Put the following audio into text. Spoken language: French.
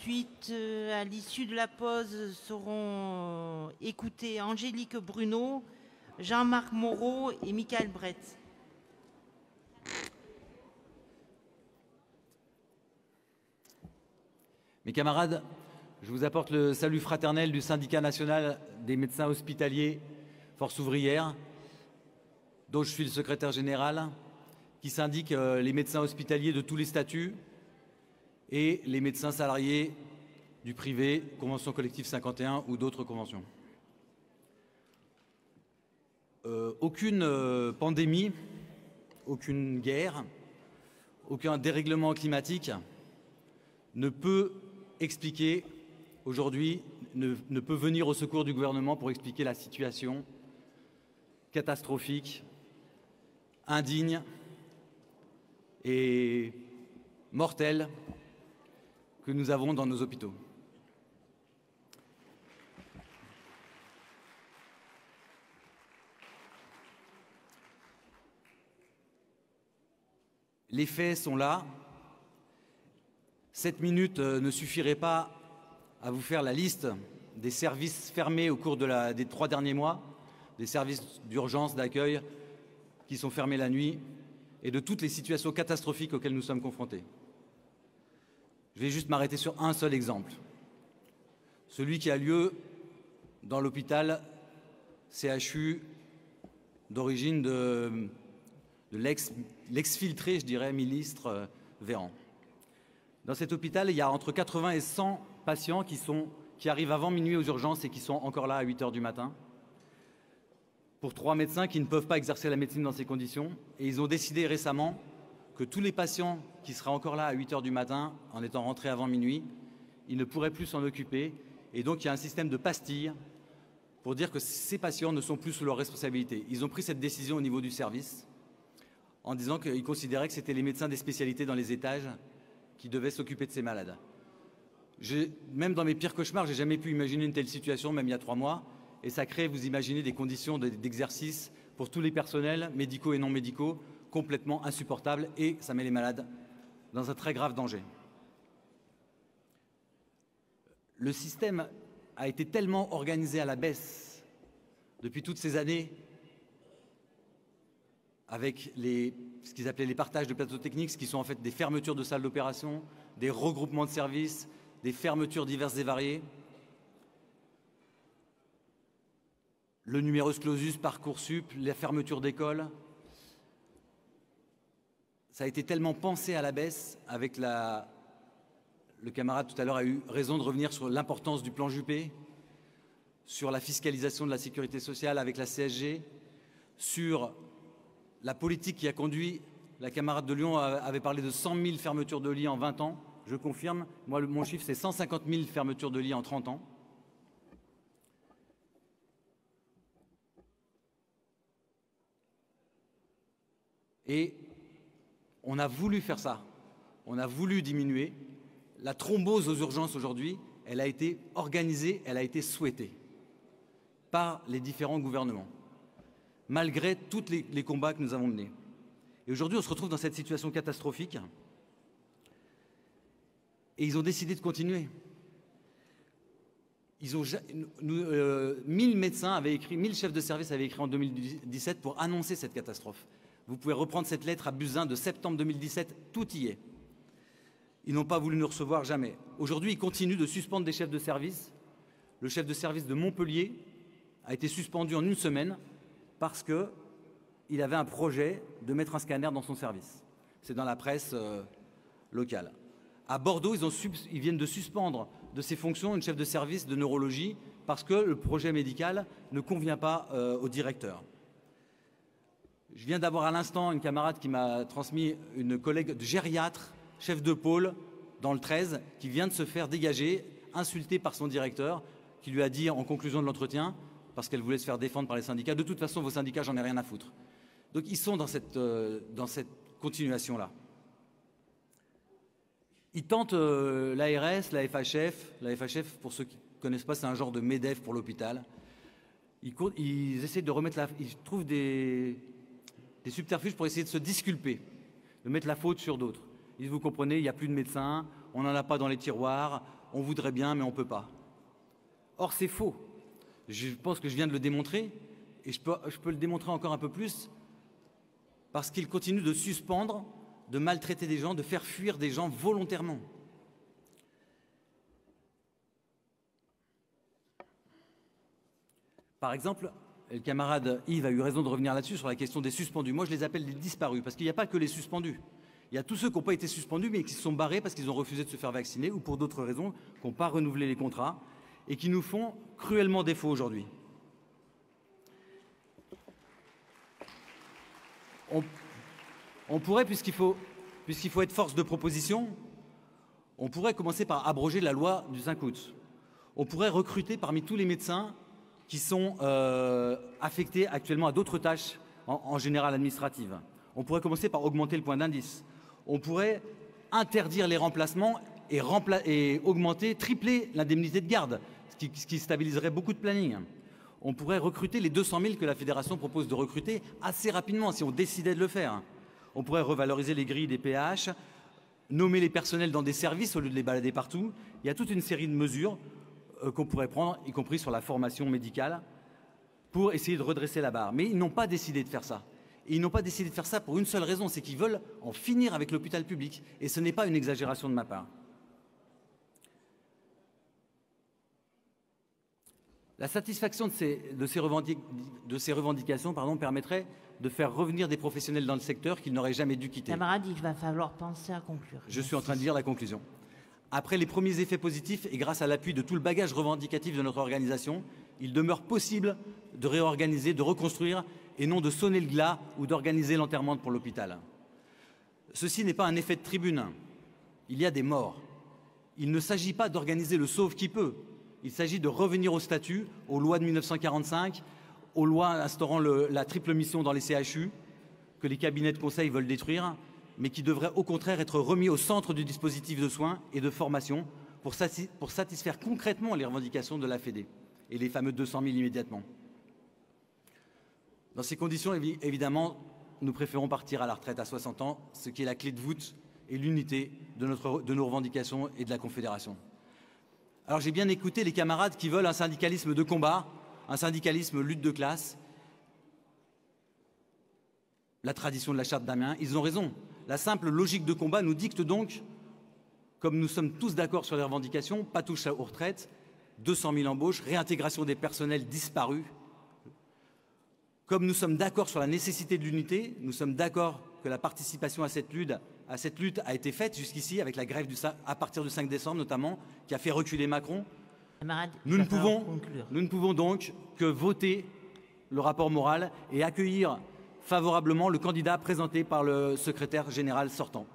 Ensuite, à l'issue de la pause, seront écoutés Angélique Bruno, Jean-Marc Moreau et Michael Bretz. Mes camarades, je vous apporte le salut fraternel du syndicat national des médecins hospitaliers Force ouvrière, dont je suis le secrétaire général, qui syndique les médecins hospitaliers de tous les statuts et les médecins salariés du privé, convention collective 51 ou d'autres conventions. Aucune pandémie, aucune guerre, aucun dérèglement climatique ne peut expliquer aujourd'hui, ne peut venir au secours du gouvernement pour expliquer la situation catastrophique, indigne et mortelle que nous avons dans nos hôpitaux. Les faits sont là. 7 minutes ne suffiraient pas à vous faire la liste des services fermés au cours des 3 derniers mois, des services d'urgence, d'accueil qui sont fermés la nuit et de toutes les situations catastrophiques auxquelles nous sommes confrontés. Je vais juste m'arrêter sur un seul exemple. Celui qui a lieu dans l'hôpital CHU d'origine de l'ex-filtré, je dirais, ministre Véran. Dans cet hôpital, il y a entre 80 et 100 patients qui arrivent avant minuit aux urgences et qui sont encore là à 8 h du matin. Pour 3 médecins qui ne peuvent pas exercer la médecine dans ces conditions. Et ils ont décidé récemment que tous les patients qui seraient encore là à 8 h du matin, en étant rentrés avant minuit, ils ne pourraient plus s'en occuper. Et donc il y a un système de pastilles pour dire que ces patients ne sont plus sous leur responsabilité. Ils ont pris cette décision au niveau du service en disant qu'ils considéraient que c'était les médecins des spécialités dans les étages qui devaient s'occuper de ces malades. Même dans mes pires cauchemars, je n'ai jamais pu imaginer une telle situation, même il y a 3 mois. Et ça crée, vous imaginez, des conditions d'exercice pour tous les personnels, médicaux et non médicaux, complètement insupportables. Et ça met les malades dans un très grave danger. Le système a été tellement organisé à la baisse depuis toutes ces années, avec ce qu'ils appelaient les partages de plateaux techniques, ce qui sont en fait des fermetures de salles d'opération, des regroupements de services, des fermetures diverses et variées. Le numerus clausus, Parcoursup, la fermeture d'écoles. Ça a été tellement pensé à la baisse, avec le camarade tout à l'heure a eu raison de revenir sur l'importance du plan Juppé, sur la fiscalisation de la sécurité sociale avec la CSG, sur la politique qui a conduit, la camarade de Lyon avait parlé de 100 000 fermetures de lits en 20 ans, je confirme, moi mon chiffre c'est 150 000 fermetures de lits en 30 ans. Et on a voulu faire ça, on a voulu diminuer. La thrombose aux urgences aujourd'hui, elle a été organisée, elle a été souhaitée par les différents gouvernements, malgré tous les combats que nous avons menés. Et aujourd'hui, on se retrouve dans cette situation catastrophique et ils ont décidé de continuer. 1000 médecins avaient écrit, 1000 chefs de service avaient écrit en 2017 pour annoncer cette catastrophe. Vous pouvez reprendre cette lettre à Buzyn de septembre 2017, tout y est. Ils n'ont pas voulu nous recevoir, jamais. Aujourd'hui, ils continuent de suspendre des chefs de service. Le chef de service de Montpellier a été suspendu en 1 semaine parce qu'il avait un projet de mettre un scanner dans son service. C'est dans la presse locale. À Bordeaux, ils viennent de suspendre de ses fonctions une chef de service de neurologie parce que le projet médical ne convient pas au directeur. Je viens d'avoir à l'instant une camarade qui m'a transmis une collègue de gériatre, chef de pôle dans le 13, qui vient de se faire dégager, insultée par son directeur, qui lui a dit en conclusion de l'entretien, parce qu'elle voulait se faire défendre par les syndicats, de toute façon vos syndicats, j'en ai rien à foutre. Donc ils sont dans cette continuation-là. Ils tentent l'ARS, la FHF. La FHF, pour ceux qui ne connaissent pas, c'est un genre de MEDEF pour l'hôpital. Ils essaient de remettre ils trouvent des subterfuges pour essayer de se disculper, de mettre la faute sur d'autres. Ils disent, vous comprenez, il n'y a plus de médecins, on n'en a pas dans les tiroirs, on voudrait bien, mais on ne peut pas. Or, c'est faux. Je pense que je viens de le démontrer, et je peux le démontrer encore un peu plus, parce qu'il continue de suspendre, de maltraiter des gens, de faire fuir des gens volontairement. Par exemple, le camarade Yves a eu raison de revenir là-dessus sur la question des suspendus. Moi, je les appelle les disparus, parce qu'il n'y a pas que les suspendus. Il y a tous ceux qui n'ont pas été suspendus, mais qui se sont barrés parce qu'ils ont refusé de se faire vacciner ou pour d'autres raisons, qui n'ont pas renouvelé les contrats et qui nous font cruellement défaut aujourd'hui. On pourrait, puisqu'il faut être force de proposition, on pourrait commencer par abroger la loi du 5 août. On pourrait recruter parmi tous les médecins qui sont affectés actuellement à d'autres tâches, en général administratives. On pourrait commencer par augmenter le point d'indice. On pourrait interdire les remplacements et augmenter, tripler l'indemnité de garde, ce qui stabiliserait beaucoup de planning. On pourrait recruter les 200 000 que la Fédération propose de recruter assez rapidement, si on décidait de le faire. On pourrait revaloriser les grilles des PH, nommer les personnels dans des services au lieu de les balader partout. Il y a toute une série de mesures qu'on pourrait prendre, y compris sur la formation médicale, pour essayer de redresser la barre. Mais ils n'ont pas décidé de faire ça. Et ils n'ont pas décidé de faire ça pour une seule raison, c'est qu'ils veulent en finir avec l'hôpital public. Et ce n'est pas une exagération de ma part. La satisfaction de ces revendications permettrait de faire revenir des professionnels dans le secteur qu'ils n'auraient jamais dû quitter. Camarade, il va falloir penser à conclure. Je suis en train de lire la conclusion. Après les premiers effets positifs et grâce à l'appui de tout le bagage revendicatif de notre organisation, il demeure possible de réorganiser, de reconstruire et non de sonner le glas ou d'organiser l'enterrement pour l'hôpital. Ceci n'est pas un effet de tribune. Il y a des morts. Il ne s'agit pas d'organiser le sauve qui peut. Il s'agit de revenir au statut, aux lois de 1945, aux lois instaurant la triple mission dans les CHU, que les cabinets de conseil veulent détruire, mais qui devraient au contraire être remis au centre du dispositif de soins et de formation pour satisfaire concrètement les revendications de la Fédé et les fameux 200 000 immédiatement. Dans ces conditions, évidemment, nous préférons partir à la retraite à 60 ans, ce qui est la clé de voûte et l'unité de nos revendications et de la Confédération. Alors j'ai bien écouté les camarades qui veulent un syndicalisme de combat, un syndicalisme lutte de classe, la tradition de la charte d'Amiens. Ils ont raison. La simple logique de combat nous dicte donc, comme nous sommes tous d'accord sur les revendications, pas touche aux retraites, 200 000 embauches, réintégration des personnels disparus. Comme nous sommes d'accord sur la nécessité de l'unité, nous sommes d'accord que la participation à cette lutte a été faite jusqu'ici avec la grève à partir du 5 décembre notamment, qui a fait reculer Macron. Nous ne pouvons donc que voter le rapport moral et accueillir favorablement le candidat présenté par le secrétaire général sortant.